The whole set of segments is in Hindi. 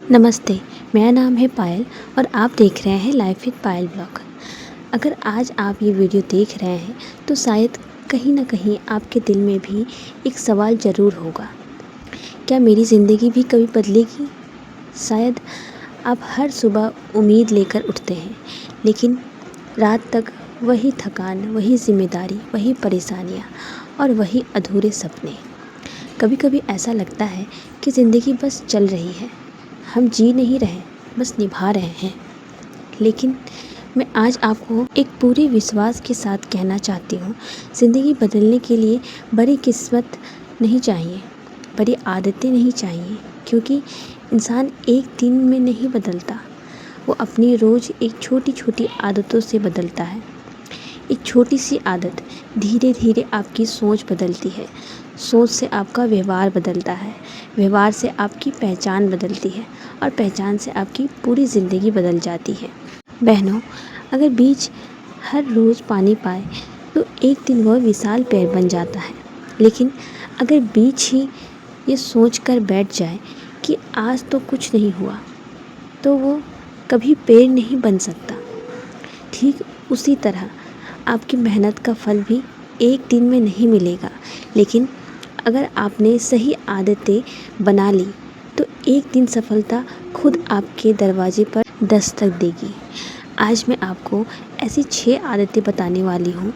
नमस्ते, मेरा नाम है पायल और आप देख रहे हैं लाइफ विद पायल ब्लॉग। अगर आज आप ये वीडियो देख रहे हैं तो शायद कहीं ना कहीं आपके दिल में भी एक सवाल ज़रूर होगा, क्या मेरी ज़िंदगी भी कभी बदलेगी? शायद आप हर सुबह उम्मीद लेकर उठते हैं, लेकिन रात तक वही थकान, वही जिम्मेदारी, वही परेशानियाँ और वही अधूरे सपने। कभी कभी ऐसा लगता है कि ज़िंदगी बस चल रही है, हम जी नहीं रहे, बस निभा रहे हैं। लेकिन मैं आज आपको एक पूरे विश्वास के साथ कहना चाहती हूँ, ज़िंदगी बदलने के लिए बड़ी किस्मत नहीं चाहिए, बड़ी आदतें नहीं चाहिए, क्योंकि इंसान एक दिन में नहीं बदलता, वो अपनी रोज़ एक छोटी छोटी आदतों से बदलता है। एक छोटी सी आदत धीरे धीरे आपकी सोच बदलती है, सोच से आपका व्यवहार बदलता है, व्यवहार से आपकी पहचान बदलती है और पहचान से आपकी पूरी ज़िंदगी बदल जाती है। बहनों, अगर बीज हर रोज़ पानी पाए तो एक दिन वह विशाल पेड़ बन जाता है, लेकिन अगर बीज ही ये सोच कर बैठ जाए कि आज तो कुछ नहीं हुआ, तो वो कभी पेड़ नहीं बन सकता। ठीक उसी तरह आपकी मेहनत का फल भी एक दिन में नहीं मिलेगा, लेकिन अगर आपने सही आदतें बना ली तो एक दिन सफलता खुद आपके दरवाजे पर दस्तक देगी। आज मैं आपको ऐसी 6 आदतें बताने वाली हूँ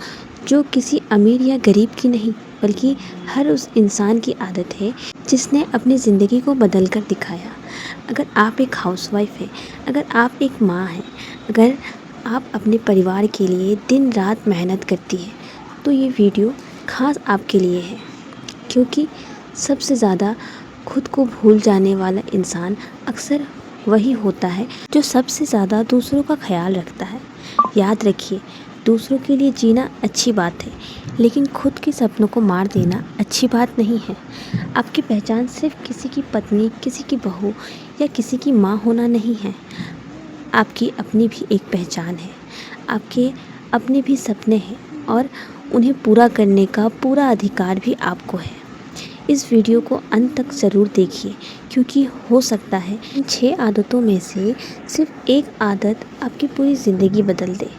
जो किसी अमीर या गरीब की नहीं, बल्कि हर उस इंसान की आदत है जिसने अपनी ज़िंदगी को बदल कर दिखाया। अगर आप एक हाउसवाइफ हैं, अगर आप एक माँ हैं, अगर आप अपने परिवार के लिए दिन रात मेहनत करती हैं, तो ये वीडियो ख़ास आपके लिए है, क्योंकि सबसे ज़्यादा खुद को भूल जाने वाला इंसान अक्सर वही होता है जो सबसे ज़्यादा दूसरों का ख्याल रखता है। याद रखिए, दूसरों के लिए जीना अच्छी बात है, लेकिन खुद के सपनों को मार देना अच्छी बात नहीं है। आपकी पहचान सिर्फ किसी की पत्नी, किसी की बहू या किसी की माँ होना नहीं है। आपकी अपनी भी एक पहचान है, आपके अपने भी सपने हैं और उन्हें पूरा करने का पूरा अधिकार भी आपको है। इस वीडियो को अंत तक ज़रूर देखिए, क्योंकि हो सकता है इन 6 आदतों में से सिर्फ एक आदत आपकी पूरी ज़िंदगी बदल दे।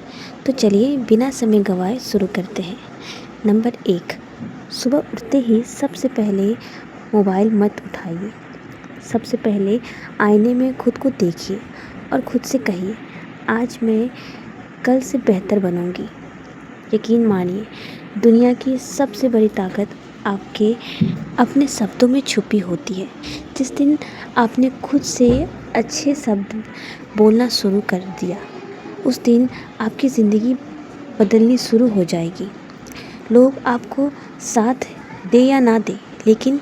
तो चलिए बिना समय गंवाए शुरू करते हैं। नंबर 1, सुबह उठते ही सबसे पहले मोबाइल मत उठाइए। सबसे पहले आईने में खुद को देखिए और खुद से कहिए, आज मैं कल से बेहतर बनूंगी। यकीन मानिए, दुनिया की सबसे बड़ी ताकत आपके अपने शब्दों में छुपी होती है। जिस दिन आपने खुद से अच्छे शब्द बोलना शुरू कर दिया, उस दिन आपकी ज़िंदगी बदलनी शुरू हो जाएगी। लोग आपको साथ दे या ना दे, लेकिन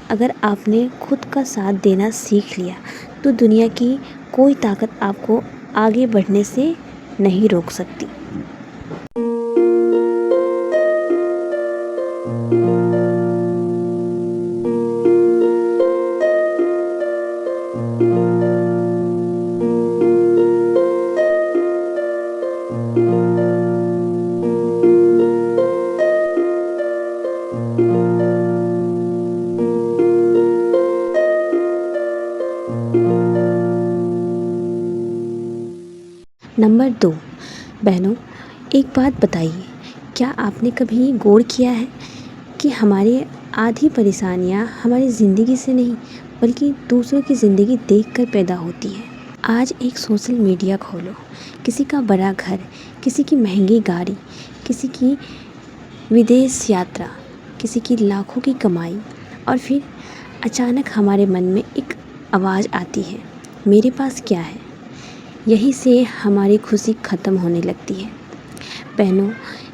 अगर आपने खुद का साथ देना सीख लिया तो दुनिया की कोई ताकत आपको आगे बढ़ने से नहीं रोक सकती। नंबर 2, बहनों, एक बात बताइए, क्या आपने कभी गौर किया है कि हमारी आधी परेशानियां हमारी ज़िंदगी से नहीं, बल्कि दूसरों की ज़िंदगी देखकर पैदा होती है। आज एक सोशल मीडिया खोलो, किसी का बड़ा घर, किसी की महंगी गाड़ी, किसी की विदेश यात्रा, किसी की लाखों की कमाई, और फिर अचानक हमारे मन में एक आवाज़ आती है, मेरे पास क्या है? यहीं से हमारी खुशी ख़त्म होने लगती है। बहनों,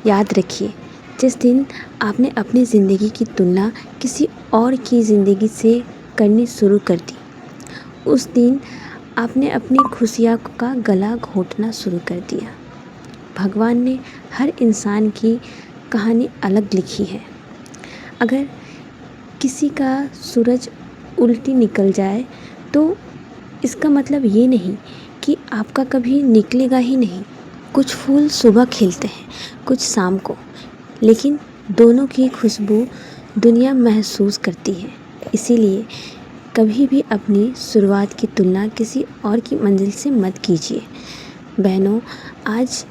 याद रखिए, जिस दिन आपने अपनी ज़िंदगी की तुलना किसी और की ज़िंदगी से करनी शुरू कर दी, उस दिन आपने अपनी खुशियाँ का गला घोंटना शुरू कर दिया। भगवान ने हर इंसान की कहानी अलग लिखी है। अगर किसी का सूरज उल्टी निकल जाए तो इसका मतलब ये नहीं कि आपका कभी निकलेगा ही नहीं। कुछ फूल सुबह खिलते हैं, कुछ शाम को, लेकिन दोनों की खुशबू दुनिया महसूस करती है। इसीलिए कभी भी अपनी शुरुआत की तुलना किसी और की मंजिल से मत कीजिए। बहनों, आज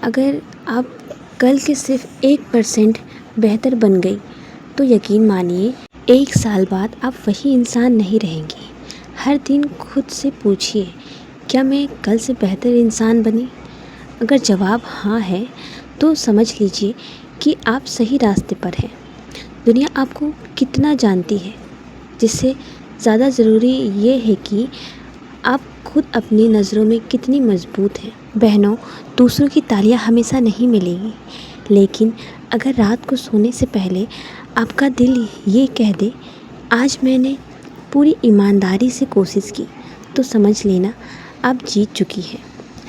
अगर आप कल के सिर्फ 1% बेहतर बन गई तो यकीन मानिए 1 साल बाद आप वही इंसान नहीं रहेंगी। हर दिन खुद से पूछिए, क्या मैं कल से बेहतर इंसान बनी? अगर जवाब हाँ है तो समझ लीजिए कि आप सही रास्ते पर हैं। दुनिया आपको कितना जानती है, जिससे ज़्यादा ज़रूरी ये है कि आप खुद अपनी नज़रों में कितनी मज़बूत हैं। बहनों, दूसरों की तालियां हमेशा नहीं मिलेगी, लेकिन अगर रात को सोने से पहले आपका दिल ये कह दे, आज मैंने पूरी ईमानदारी से कोशिश की, तो समझ लेना आप जीत चुकी हैं।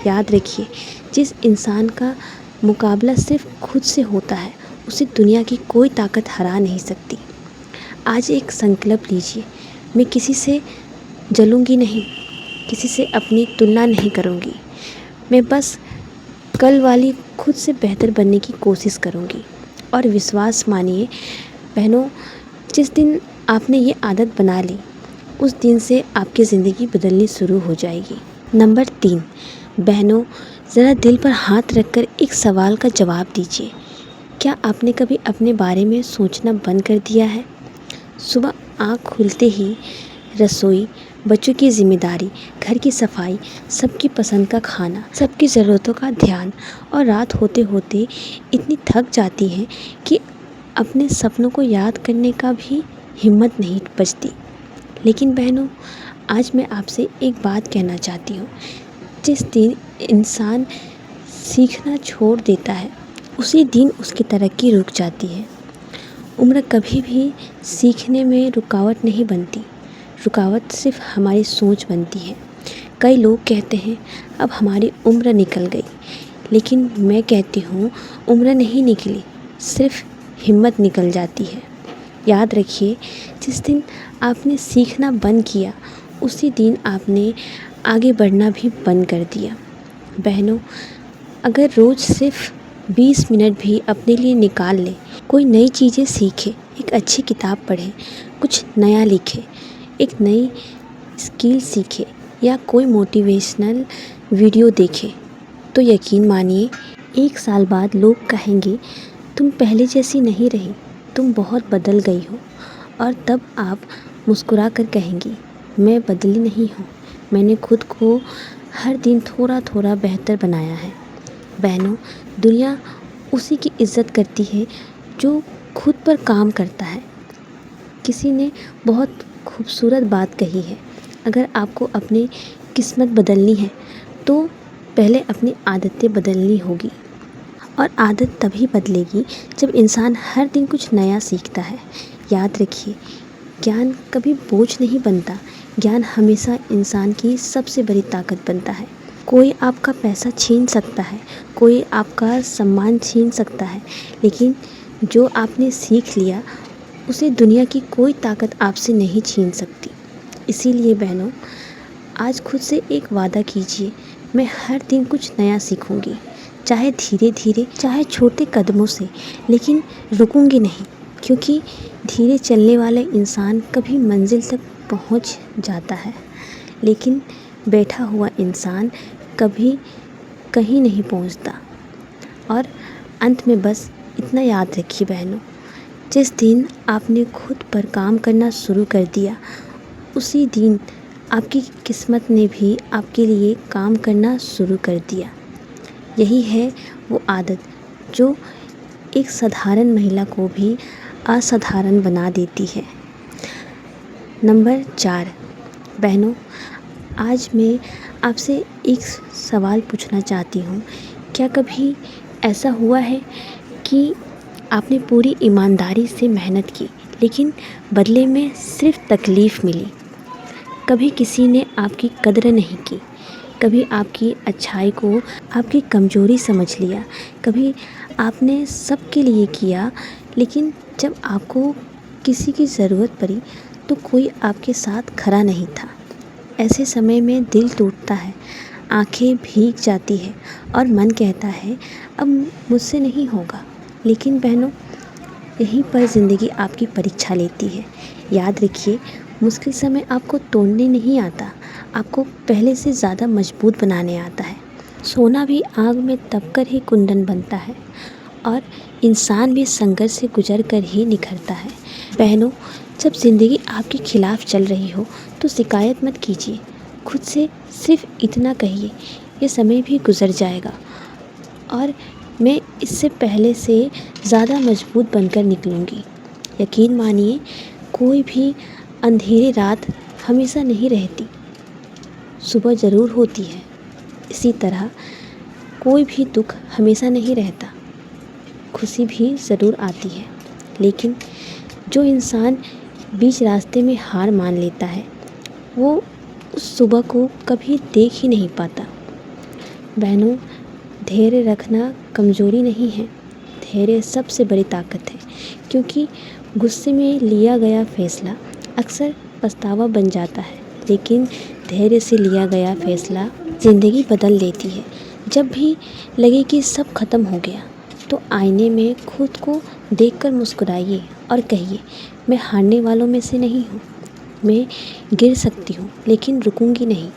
याद रखिए, जिस इंसान का मुकाबला सिर्फ खुद से होता है, उसे दुनिया की कोई ताकत हरा नहीं सकती। आज एक संकल्प लीजिए, मैं किसी से जलूंगी नहीं, किसी से अपनी तुलना नहीं करूंगी। मैं बस कल वाली खुद से बेहतर बनने की कोशिश करूंगी। और विश्वास मानिए बहनों, जिस दिन आपने ये आदत बना ली, उस दिन से आपकी ज़िंदगी बदलनी शुरू हो जाएगी। नंबर 3, बहनों, ज़रा दिल पर हाथ रखकर एक सवाल का जवाब दीजिए। क्या आपने कभी अपने बारे में सोचना बंद कर दिया है? सुबह आँख खुलते ही रसोई, बच्चों की जिम्मेदारी, घर की सफाई, सबकी पसंद का खाना, सबकी ज़रूरतों का ध्यान, और रात होते होते इतनी थक जाती हैं कि अपने सपनों को याद करने का भी हिम्मत नहीं बचती। लेकिन बहनों, आज मैं आपसे एक बात कहना चाहती हूँ। जिस दिन इंसान सीखना छोड़ देता है, उसी दिन उसकी तरक्की रुक जाती है। उम्र कभी भी सीखने में रुकावट नहीं बनती, रुकावट सिर्फ हमारी सोच बनती है। कई लोग कहते हैं अब हमारी उम्र निकल गई, लेकिन मैं कहती हूँ उम्र नहीं निकली, सिर्फ हिम्मत निकल जाती है। याद रखिए, जिस दिन आपने सीखना बंद किया, उसी दिन आपने आगे बढ़ना भी बंद कर दिया। बहनों, अगर रोज़ सिर्फ 20 मिनट भी अपने लिए निकाल लें, कोई नई चीज़ें सीखें, एक अच्छी किताब पढ़ें, कुछ नया लिखें, एक नई स्किल सीखें या कोई मोटिवेशनल वीडियो देखें, तो यकीन मानिए 1 साल बाद लोग कहेंगे तुम पहले जैसी नहीं रही, तुम बहुत बदल गई हो। और तब आप मुस्कुरा कर कहेंगी, मैं बदली नहीं हूँ, मैंने खुद को हर दिन थोड़ा थोड़ा बेहतर बनाया है। बहनों, दुनिया उसी की इज़्ज़त करती है जो खुद पर काम करता है। किसी ने बहुत खूबसूरत बात कही है, अगर आपको अपनी किस्मत बदलनी है तो पहले अपनी आदतें बदलनी होगी। और आदत तभी बदलेगी जब इंसान हर दिन कुछ नया सीखता है। याद रखिए, ज्ञान कभी बोझ नहीं बनता, ज्ञान हमेशा इंसान की सबसे बड़ी ताकत बनता है। कोई आपका पैसा छीन सकता है, कोई आपका सम्मान छीन सकता है, लेकिन जो आपने सीख लिया उसे दुनिया की कोई ताकत आपसे नहीं छीन सकती। इसीलिए बहनों, आज खुद से एक वादा कीजिए, मैं हर दिन कुछ नया सीखूंगी, चाहे धीरे धीरे, चाहे छोटे कदमों से, लेकिन रुकूंगी नहीं। क्योंकि धीरे चलने वाले इंसान कभी मंजिल तक पहुंच जाता है, लेकिन बैठा हुआ इंसान कभी कहीं नहीं पहुंचता। और अंत में बस इतना याद रखिए बहनों, जिस दिन आपने खुद पर काम करना शुरू कर दिया, उसी दिन आपकी किस्मत ने भी आपके लिए काम करना शुरू कर दिया। यही है वो आदत जो एक साधारण महिला को भी असाधारण बना देती है। नंबर 4, बहनों, आज मैं आपसे एक सवाल पूछना चाहती हूँ। क्या कभी ऐसा हुआ है कि आपने पूरी ईमानदारी से मेहनत की, लेकिन बदले में सिर्फ तकलीफ़ मिली? कभी किसी ने आपकी कद्र नहीं की, कभी आपकी अच्छाई को आपकी कमज़ोरी समझ लिया, कभी आपने सबके लिए किया, लेकिन जब आपको किसी की ज़रूरत पड़ी तो कोई आपके साथ खड़ा नहीं था। ऐसे समय में दिल टूटता है, आंखें भीग जाती है और मन कहता है अब मुझसे नहीं होगा। लेकिन बहनों, यहीं पर ज़िंदगी आपकी परीक्षा लेती है। याद रखिए, मुश्किल समय आपको तोड़ने नहीं आता, आपको पहले से ज़्यादा मजबूत बनाने आता है। सोना भी आग में तपकर ही कुंदन बनता है और इंसान भी संघर्ष से गुजर कर ही निखरता है। बहनों, जब ज़िंदगी आपके खिलाफ चल रही हो तो शिकायत मत कीजिए। खुद से सिर्फ इतना कहिए, ये समय भी गुजर जाएगा और मैं इससे पहले से ज़्यादा मजबूत बनकर निकलूँगी। यकीन मानिए, कोई भी अंधेरी रात हमेशा नहीं रहती, सुबह ज़रूर होती है। इसी तरह कोई भी दुख हमेशा नहीं रहता, खुशी भी ज़रूर आती है। लेकिन जो इंसान बीच रास्ते में हार मान लेता है, वो उस सुबह को कभी देख ही नहीं पाता। बहनों, धैर्य रखना कमज़ोरी नहीं है, धैर्य सबसे बड़ी ताकत है। क्योंकि गुस्से में लिया गया फैसला अक्सर पछतावा बन जाता है, लेकिन धैर्य से लिया गया फैसला ज़िंदगी बदल देती है। जब भी लगे कि सब खत्म हो गया, तो आईने में खुद को देखकर मुस्कुराइए और कहिए, मैं हारने वालों में से नहीं हूँ। मैं गिर सकती हूँ लेकिन रुकूंगी नहीं।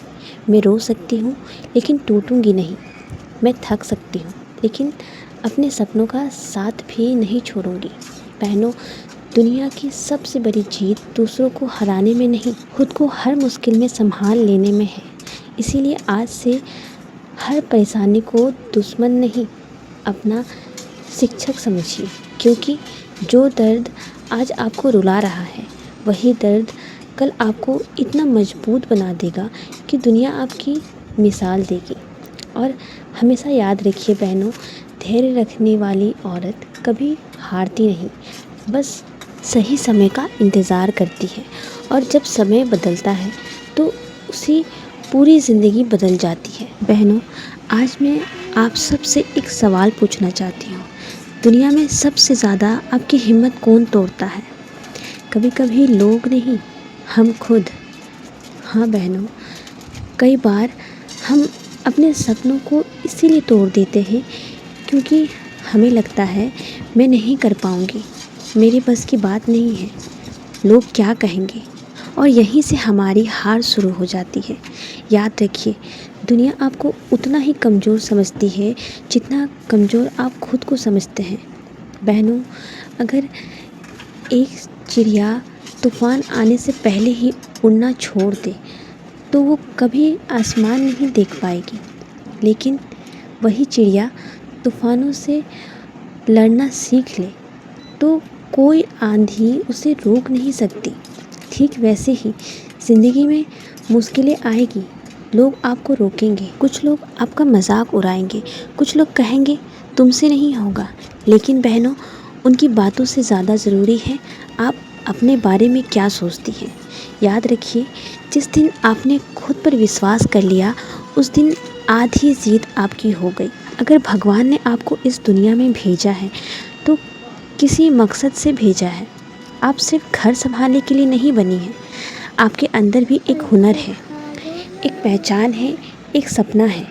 मैं रो सकती हूँ लेकिन टूटूंगी नहीं। मैं थक सकती हूँ लेकिन अपने सपनों का साथ भी नहीं छोड़ूंगी। बहनों, दुनिया की सबसे बड़ी जीत दूसरों को हराने में नहीं, खुद को हर मुश्किल में संभाल लेने में है। इसीलिए आज से हर परेशानी को दुश्मन नहीं, अपना शिक्षक समझिए। क्योंकि जो दर्द आज आपको रुला रहा है, वही दर्द कल आपको इतना मजबूत बना देगा कि दुनिया आपकी मिसाल देगी। और हमेशा याद रखिए बहनों, धैर्य रखने वाली औरत कभी हारती नहीं, बस सही समय का इंतज़ार करती है। और जब समय बदलता है तो उसी पूरी ज़िंदगी बदल जाती है। बहनों, आज मैं आप सबसे एक सवाल पूछना चाहती हूँ। दुनिया में सबसे ज़्यादा आपकी हिम्मत कौन तोड़ता है? कभी कभी लोग नहीं, हम खुद। हाँ बहनों, कई बार हम अपने सपनों को इसीलिए तोड़ देते हैं क्योंकि हमें लगता है मैं नहीं कर पाऊँगी, मेरे बस की बात नहीं है, लोग क्या कहेंगे। और यहीं से हमारी हार शुरू हो जाती है। याद रखिए, दुनिया आपको उतना ही कमज़ोर समझती है जितना कमज़ोर आप खुद को समझते हैं। बहनों, अगर एक चिड़िया तूफ़ान आने से पहले ही उड़ना छोड़ दे तो वो कभी आसमान नहीं देख पाएगी। लेकिन वही चिड़िया तूफ़ानों से लड़ना सीख ले तो कोई आंधी उसे रोक नहीं सकती। ठीक वैसे ही ज़िंदगी में मुश्किलें आएगी, लोग आपको रोकेंगे, कुछ लोग आपका मजाक उड़ाएंगे, कुछ लोग कहेंगे तुमसे नहीं होगा। लेकिन बहनों, उनकी बातों से ज़्यादा ज़रूरी है आप अपने बारे में क्या सोचती हैं। याद रखिए, जिस दिन आपने खुद पर विश्वास कर लिया, उस दिन आधी जीत आपकी हो गई। अगर भगवान ने आपको इस दुनिया में भेजा है तो किसी मकसद से भेजा है। आप सिर्फ घर संभालने के लिए नहीं बनी हैं, आपके अंदर भी एक हुनर है, एक पहचान है, एक सपना है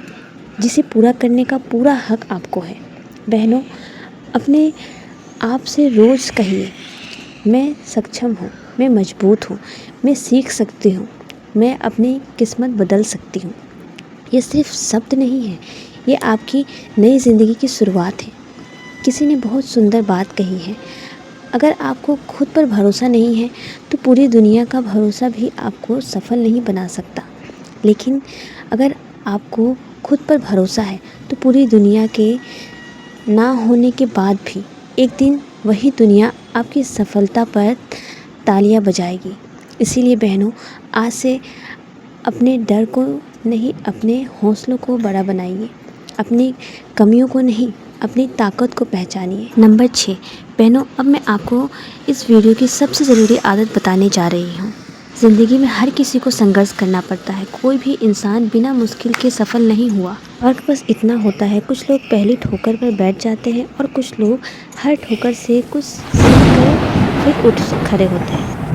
जिसे पूरा करने का पूरा हक आपको है। बहनों, अपने आप से रोज़ कहिए, मैं सक्षम हूँ, मैं मजबूत हूँ, मैं सीख सकती हूँ, मैं अपनी किस्मत बदल सकती हूँ। ये सिर्फ शब्द नहीं है, ये आपकी नई ज़िंदगी की शुरुआत है। किसी ने बहुत सुंदर बात कही है, अगर आपको खुद पर भरोसा नहीं है तो पूरी दुनिया का भरोसा भी आपको सफल नहीं बना सकता। लेकिन अगर आपको खुद पर भरोसा है तो पूरी दुनिया के ना होने के बाद भी एक दिन वही दुनिया आपकी सफलता पर तालियां बजाएगी। इसीलिए बहनों, आज से अपने डर को नहीं, अपने हौसलों को बड़ा बनाइए, अपनी कमियों को नहीं, अपनी ताकत को पहचानिए। नंबर 6, बहनों, अब मैं आपको इस वीडियो की सबसे ज़रूरी आदत बताने जा रही हूँ। ज़िंदगी में हर किसी को संघर्ष करना पड़ता है, कोई भी इंसान बिना मुश्किल के सफल नहीं हुआ। फर्क बस इतना होता है, कुछ लोग पहली ठोकर पर बैठ जाते हैं और कुछ लोग हर ठोकर से कुछ सीख कर फिर उठ खड़े होते हैं।